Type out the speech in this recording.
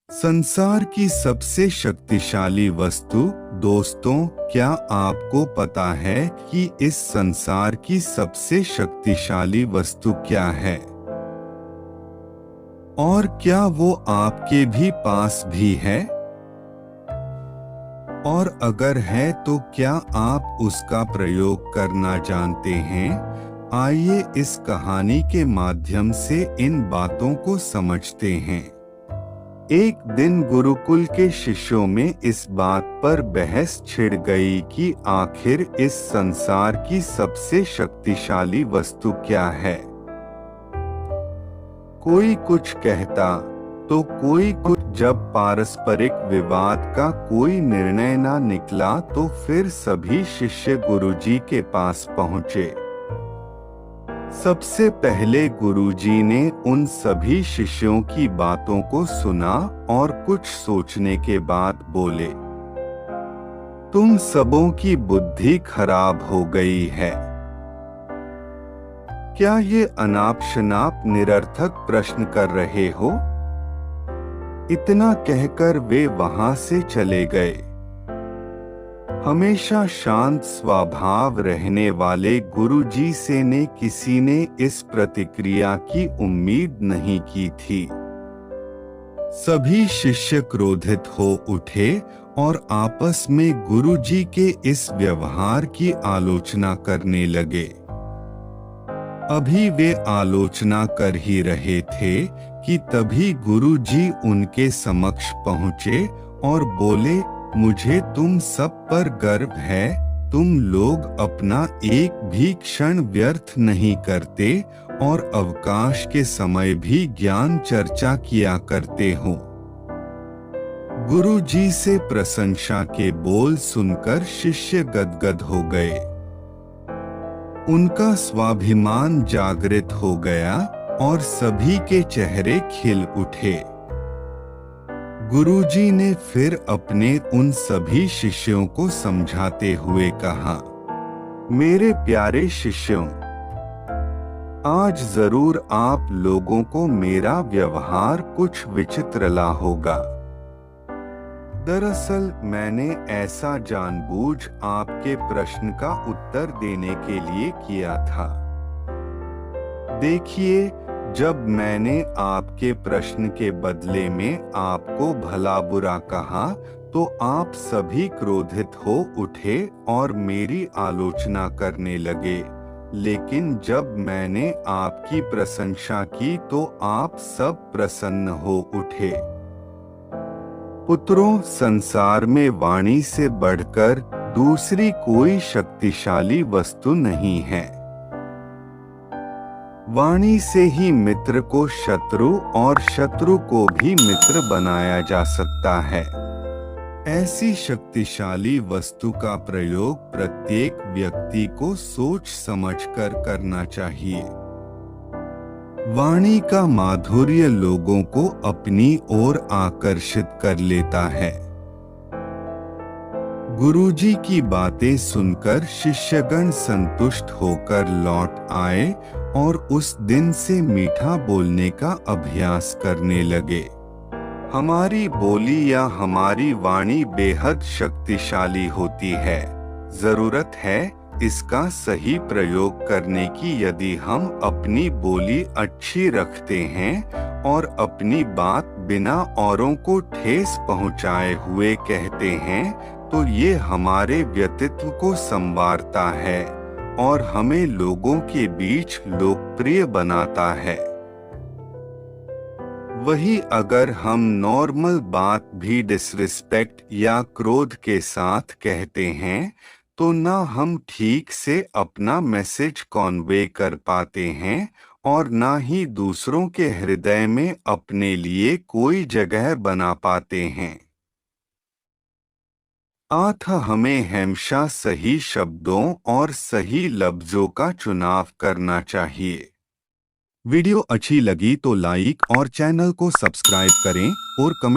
संसार की सबसे शक्तिशाली वस्तु। दोस्तों, क्या आपको पता है कि इस संसार की सबसे शक्तिशाली वस्तु क्या है? और क्या वो आपके भी पास भी है? और अगर है तो क्या आप उसका प्रयोग करना जानते हैं? आइए इस कहानी के माध्यम से इन बातों को समझते हैं। एक दिन गुरुकुल के शिष्यों में इस बात पर बहस छिड़ गई कि आखिर इस संसार की सबसे शक्तिशाली वस्तु क्या है। कोई कुछ कहता तो कोई कुछ। जब पारस्परिक विवाद का कोई निर्णय ना निकला तो फिर सभी शिष्य गुरुजी के पास पहुंचे। सबसे पहले गुरुजी ने उन सभी शिष्यों की बातों को सुना और कुछ सोचने के बाद बोले, तुम सबों की बुद्धि खराब हो गई है। क्या ये अनाप शनाप निरर्थक प्रश्न कर रहे हो? इतना कहकर वे वहां से चले गए। हमेशा शांत स्वभाव रहने वाले गुरुजी से ने किसी ने इस प्रतिक्रिया की उम्मीद नहीं की थी। सभी शिष्य क्रोधित हो उठे और आपस में गुरुजी के इस व्यवहार की आलोचना करने लगे। अभी वे आलोचना कर ही रहे थे कि तभी गुरुजी उनके समक्ष पहुंचे और बोले, मुझे तुम सब पर गर्व है। तुम लोग अपना एक भी क्षण व्यर्थ नहीं करते और अवकाश के समय भी ज्ञान चर्चा किया करते हो। गुरुजी से प्रशंसा के बोल सुनकर शिष्य गदगद हो गए। उनका स्वाभिमान जागृत हो गया और सभी के चेहरे खिल उठे। गुरुजी ने फिर अपने उन सभी शिष्यों को समझाते हुए कहा, मेरे प्यारे शिष्यों, आज जरूर आप लोगों को मेरा व्यवहार कुछ विचित्र लगा होगा। दरअसल मैंने ऐसा जानबूझ आपके प्रश्न का उत्तर देने के लिए किया था। देखिए, जब मैंने आपके प्रश्न के बदले में आपको भला बुरा कहा तो आप सभी क्रोधित हो उठे और मेरी आलोचना करने लगे, लेकिन जब मैंने आपकी प्रशंसा की तो आप सब प्रसन्न हो उठे। पुत्रों, संसार में वाणी से बढ़कर दूसरी कोई शक्तिशाली वस्तु नहीं है। वाणी से ही मित्र को शत्रु और शत्रु को भी मित्र बनाया जा सकता है। ऐसी शक्तिशाली वस्तु का प्रयोग प्रत्येक व्यक्ति को सोच समझकर करना चाहिए। वाणी का माधुर्य लोगों को अपनी ओर आकर्षित कर लेता है। गुरुजी की बातें सुनकर शिष्यगण संतुष्ट होकर लौट आए और उस दिन से मीठा बोलने का अभ्यास करने लगे। हमारी बोली या हमारी वाणी बेहद शक्तिशाली होती है। जरूरत है इसका सही प्रयोग करने की। यदि हम अपनी बोली अच्छी रखते हैं और अपनी बात बिना औरों को ठेस पहुंचाए हुए कहते हैं तो ये हमारे व्यक्तित्व को संवारता है और हमें लोगों के बीच लोकप्रिय बनाता है। वही अगर हम नॉर्मल बात भी डिसरिस्पेक्ट या क्रोध के साथ कहते हैं तो ना हम ठीक से अपना मैसेज कन्वे कर पाते हैं और ना ही दूसरों के हृदय में अपने लिए कोई जगह बना पाते हैं। अतः हमें हमेशा सही शब्दों और सही लफ्जों का चुनाव करना चाहिए। वीडियो अच्छी लगी तो लाइक और चैनल को सब्सक्राइब करें और कमेंट